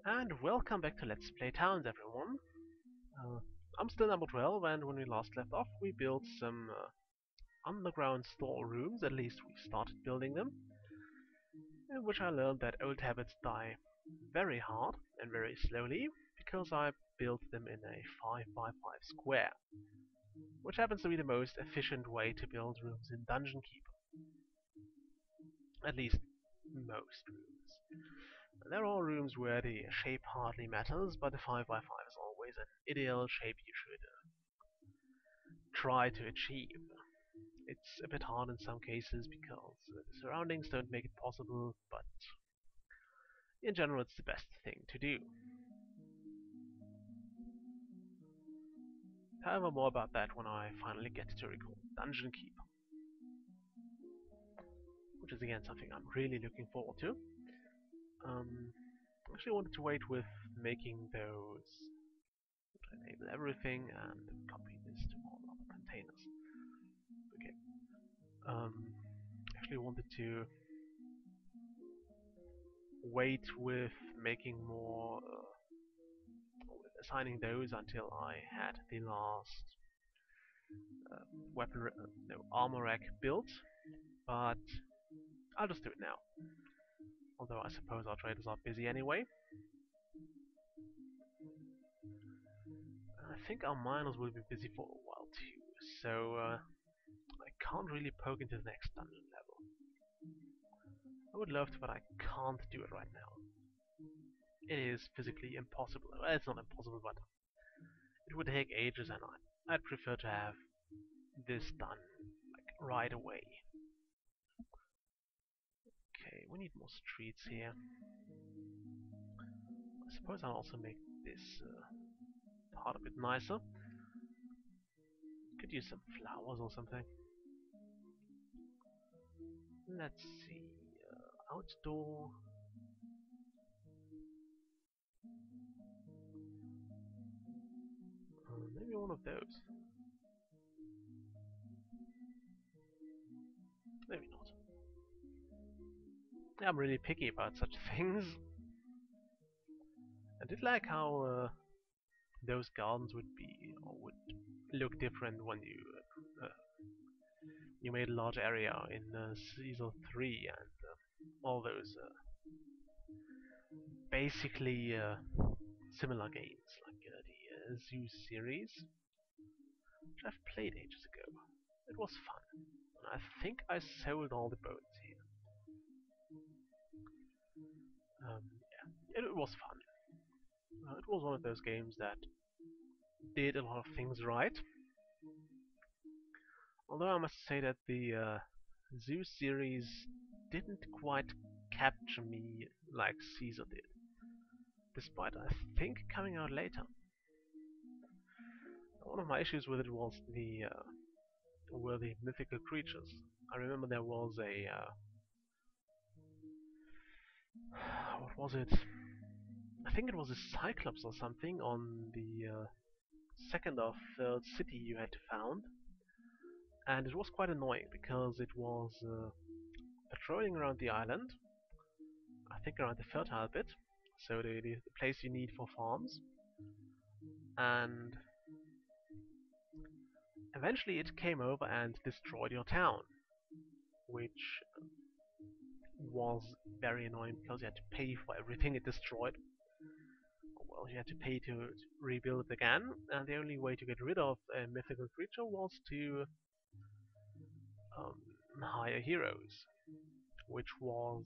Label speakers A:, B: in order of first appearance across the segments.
A: And welcome back to Let's Play Towns, everyone. Uh, I'm still number 12, and when we last left off, we built some underground storerooms. At least we started building them, in which I learned that old habits die very hard and very slowly, because I built them in a 5 by 5 square, which happens to be the most efficient way to build rooms in Dungeon Keeper. At least most rooms. There are rooms where the shape hardly matters, but the 5 by 5 is always an ideal shape you should try to achieve. It's a bit hard in some cases because the surroundings don't make it possible, but in general it's the best thing to do. However, more about that when I finally get to record Dungeon Keeper, which is again something I'm really looking forward to. I actually wanted to wait with making those, enable everything and copy this to all other containers. Okay. Actually wanted to wait with making more, with assigning those until I had the last armor rack built, but I'll just do it now. Although I suppose our traders are busy anyway. I think our miners will be busy for a while too, so I can't really poke into the next dungeon level. I would love to, but I can't do it right now. It is physically impossible. Well, it's not impossible, but it would take ages, and I'd prefer to have this done like right away. Okay, we need more streets here. I suppose I'll also make this part a bit nicer. Could use some flowers or something. Let's see. Outdoor. Maybe one of those. Maybe not. I'm really picky about such things. I did like how those gardens would be or would look different when you made a large area in Season 3 and all those basically similar games like the Zoo series, which I've played ages ago. It was fun. And I think I sold all the bones here. Yeah, it was fun. It was one of those games that did a lot of things right. Although I must say that the Zoo series didn't quite capture me like Caesar did, despite I think coming out later. One of my issues with it was the were the mythical creatures. I remember there was a what was it? I think it was a Cyclops or something on the second or third city you had to found, and it was quite annoying because it was patrolling around the island. I think around the fertile bit, so the place you need for farms, and eventually it came over and destroyed your town, which was very annoying because you had to pay for everything it destroyed. Well, you had to pay to rebuild it again, and the only way to get rid of a mythical creature was to um, hire heroes, which was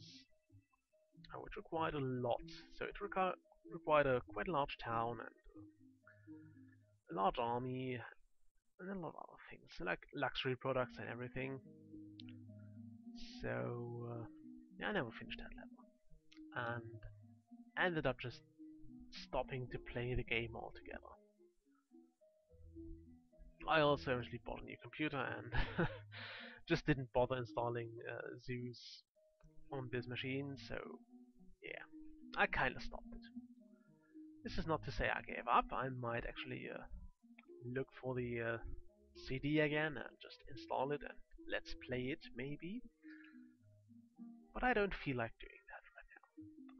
A: which required a lot. So it required a quite large town and a large army and a lot of other things, like luxury products and everything. So yeah, I never finished that level, and ended up just stopping to play the game altogether. I also eventually bought a new computer and just didn't bother installing Zeus on this machine, so yeah, I kinda stopped it. This is not to say I gave up. I might actually look for the CD again and just install it and let's play it maybe. But I don't feel like doing that right now.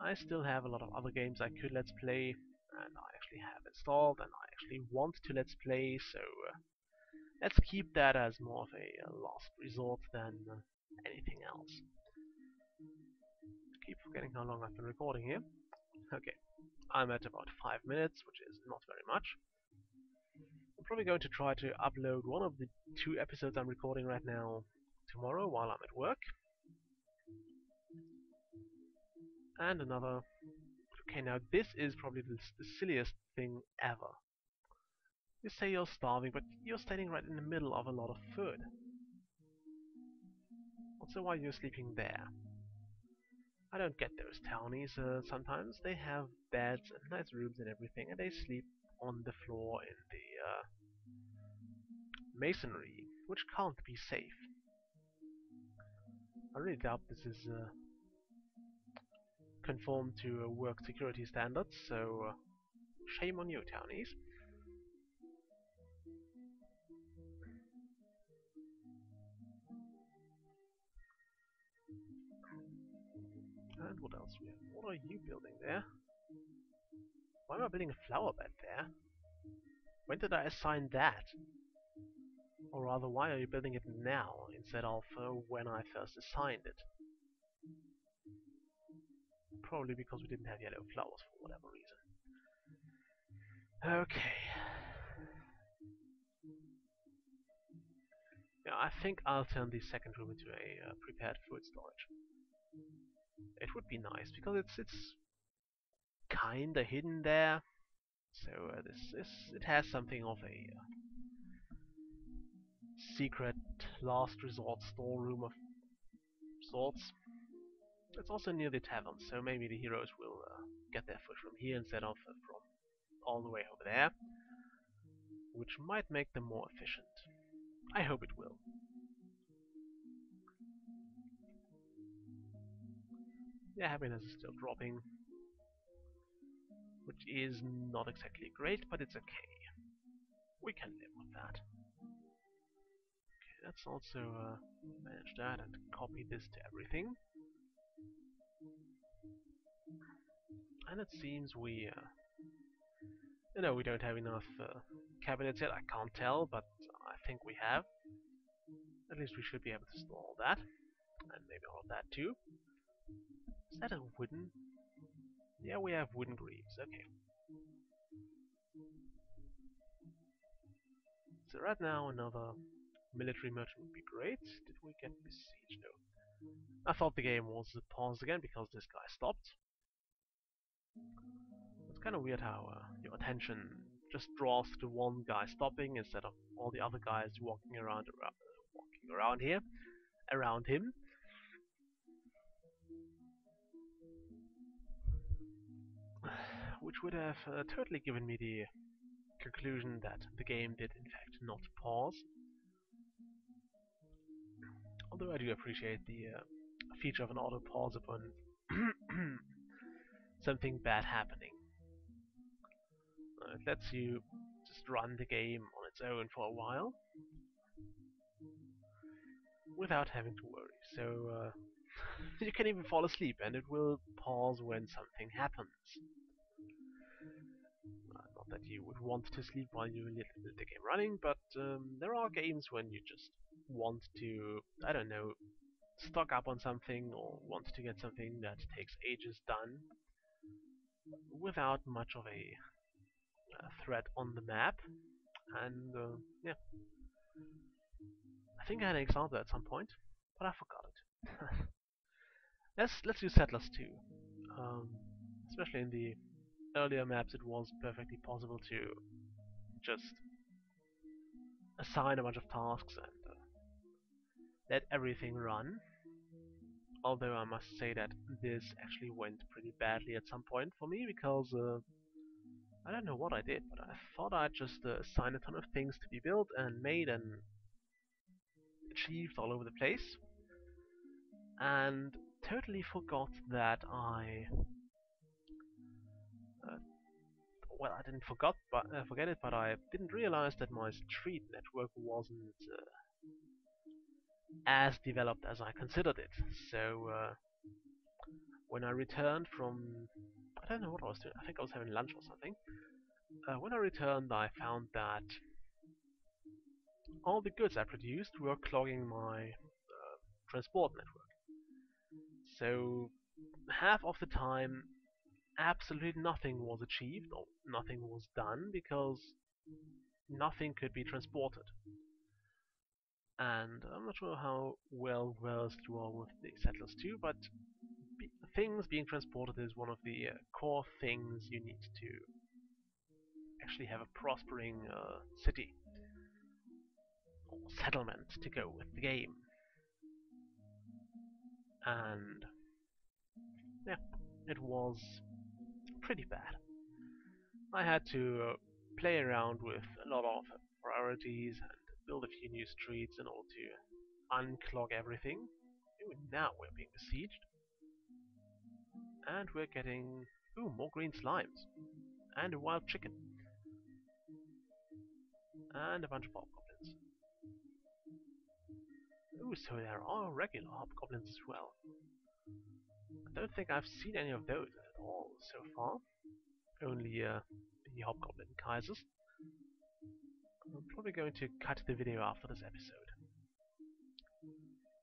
A: I still have a lot of other games I could let's play, and I actually have installed, and I actually want to let's play, so let's keep that as more of a last resort than anything else. I keep forgetting how long I've been recording here. Okay, I'm at about 5 minutes, which is not very much. I'm probably going to try to upload one of the 2 episodes I'm recording right now tomorrow while I'm at work. And another. Okay, now this is probably the silliest thing ever. You say you're starving, but you're standing right in the middle of a lot of food. Also, why you're sleeping there? I don't get those townies. Sometimes they have beds and nice rooms and everything, and they sleep on the floor in the masonry, which can't be safe. I really doubt this is conform to work security standards, so shame on you, townies. And what else we have? What are you building there? Why am I building a flower bed there? When did I assign that? Or rather, why are you building it now instead of when I first assigned it? Probably because we didn't have yellow flowers for whatever reason. Okay. Yeah, I think I'll turn the second room into a prepared food storage. It would be nice because it's kinda hidden there, so it has something of a secret last resort storeroom of sorts. It's also near the tavern, so maybe the heroes will get their food from here instead of from all the way over there, which might make them more efficient. I hope it will. Yeah, happiness is still dropping, which is not exactly great, but it's okay. We can live with that. Okay, let's also manage that and copy this to everything. And it seems we, we don't have enough cabinets yet. I can't tell, but I think we have. At least we should be able to store all that, and maybe all of that too. Is that a wooden? Yeah, we have wooden greaves. Okay. So right now another military merchant would be great. Did we get besieged? No. I thought the game was paused again because this guy stopped. It's kind of weird how your attention just draws to one guy stopping instead of all the other guys walking around here, around him. Which would have totally given me the conclusion that the game did in fact not pause. Although I do appreciate the feature of an auto pause upon something bad happening. It lets you just run the game on its own for a while without having to worry. So you can even fall asleep and it will pause when something happens. Not that you would want to sleep while you let the game running, but there are games when you just want to, I don't know, stock up on something or want to get something that takes ages done without much of a threat on the map. And yeah, I think I had an example at some point, but I forgot it. let's do Settlers 2. Especially in the earlier maps, it was perfectly possible to just assign a bunch of tasks and let everything run. Although I must say that this actually went pretty badly at some point for me because I don't know what I did, but I thought I'd just assigned a ton of things to be built and made and achieved all over the place, and totally forgot that uh, I didn't forget it, but I didn't realize that my street network wasn't as developed as I considered it. So When I returned from, I don't know what I was doing, I think I was having lunch or something. When I returned, I found that all the goods I produced were clogging my transport network. So half of the time, absolutely nothing was achieved or nothing was done because nothing could be transported. And I'm not sure how well versed you are with the Settlers 2, but things being transported is one of the core things you need to actually have a prospering city or settlement to go with the game. And yeah, it was pretty bad. I had to play around with a lot of priorities and build a few new streets in order to unclog everything. Now we're being besieged, and we're getting more green slimes, and a wild chicken, and a bunch of hobgoblins. So there are regular hobgoblins as well. I don't think I've seen any of those at all so far. Only the hobgoblin kaisers. I'm probably going to cut the video after this episode.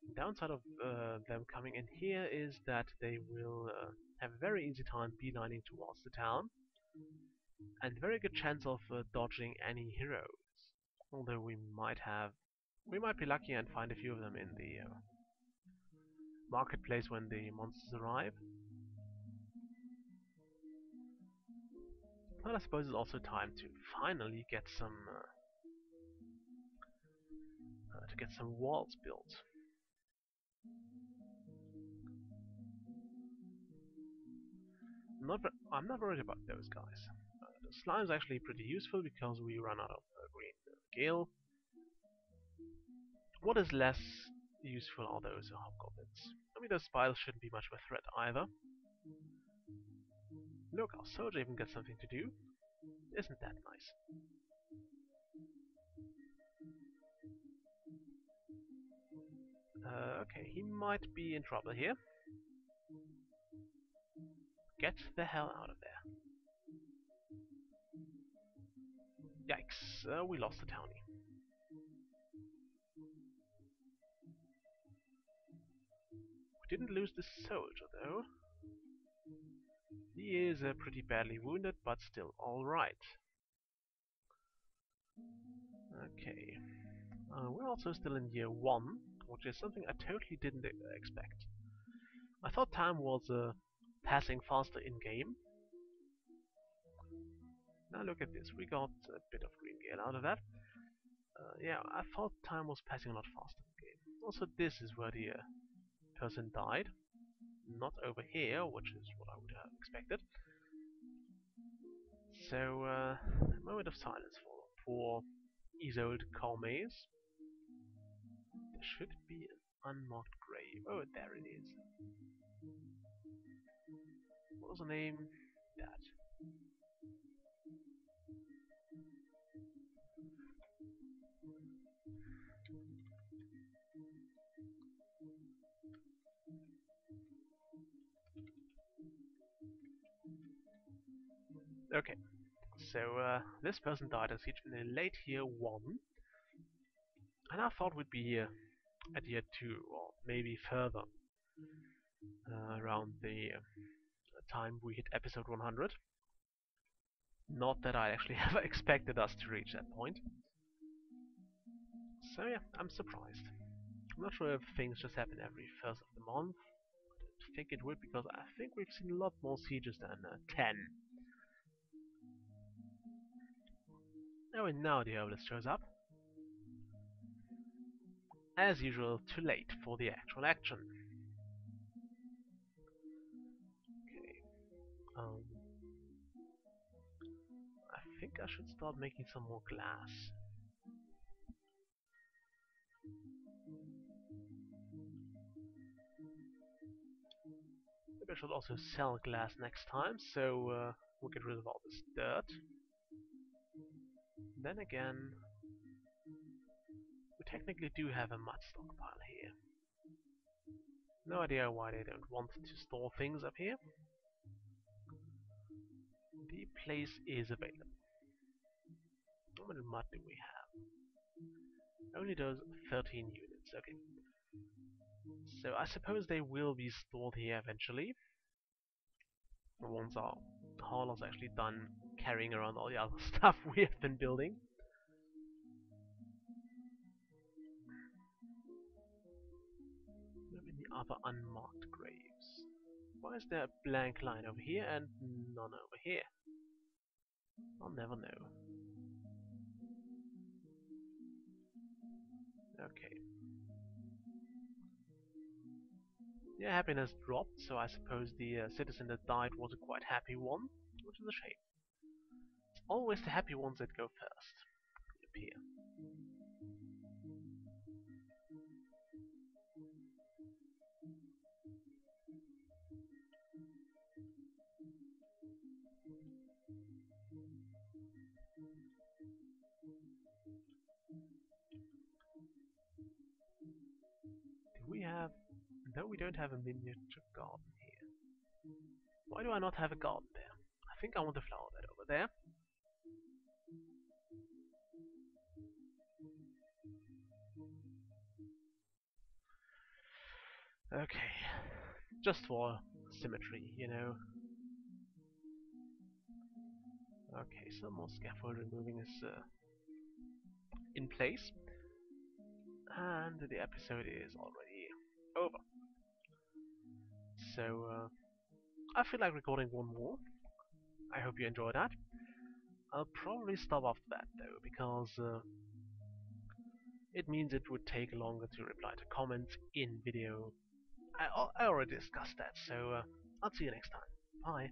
A: The downside of them coming in here is that they will have a very easy time beelining towards the town, and very good chance of dodging any heroes. Although we might be lucky and find a few of them in the marketplace when the monsters arrive. But I suppose it's also time to finally get some walls built. I'm not worried about those guys. The slime's actually pretty useful because we run out of green gale. What is less useful are those hobgoblins. I mean, those spiders shouldn't be much of a threat either. Look, our soldier even gets something to do. Isn't that nice? Okay, he might be in trouble here. Get the hell out of there. Yikes, we lost the townie. We didn't lose the soldier though. He is pretty badly wounded, but still alright. Okay. We're also still in year 1, which is something I totally didn't expect. I thought time was passing faster in-game. Now look at this, we got a bit of green gale out of that. Yeah, I thought time was passing a lot faster in-game. Also, this is where the person died. Not over here, which is what I would have expected. So, a moment of silence for poor Isolde Cormaze. There should be an unmarked grave. Oh, there it is. What was the name? That. Okay, so this person died as siege in the late year 1, and I thought we'd be here at year 2, or maybe further, around the time we hit episode 100. Not that I actually ever expected us to reach that point. So yeah, I'm surprised. I'm not sure if things just happen every first of the month. I think it would, because I think we've seen a lot more sieges than 10. Oh, and now the Obelisk shows up. As usual, too late for the actual action. Okay. I think I should start making some more glass. Maybe I should also sell glass next time, so we'll get rid of all this dirt. Then again, we technically do have a mud stockpile here. No idea why they don't want to store things up here. The place is available. How many mud do we have? Only does 13 units, okay. So I suppose they will be stored here eventually. Once our haulers actually done carrying around all the other stuff we have been building. Maybe the other unmarked graves. Why is there a blank line over here and none over here? I'll never know. Okay. Yeah, happiness dropped, so I suppose the citizen that died was a quite happy one, which is a shame. It's always the happy ones that go first. Appear. Do we have... No, we don't have a miniature garden here. Why do I not have a garden there? I think I want a flower bed over there. Okay. Just for symmetry, you know. Okay, some more scaffold removing is in place. And the episode is already over. So, I feel like recording one more. I hope you enjoyed that. I'll probably stop after that though, because it means it would take longer to reply to comments in video. I already discussed that, so I'll see you next time. Bye.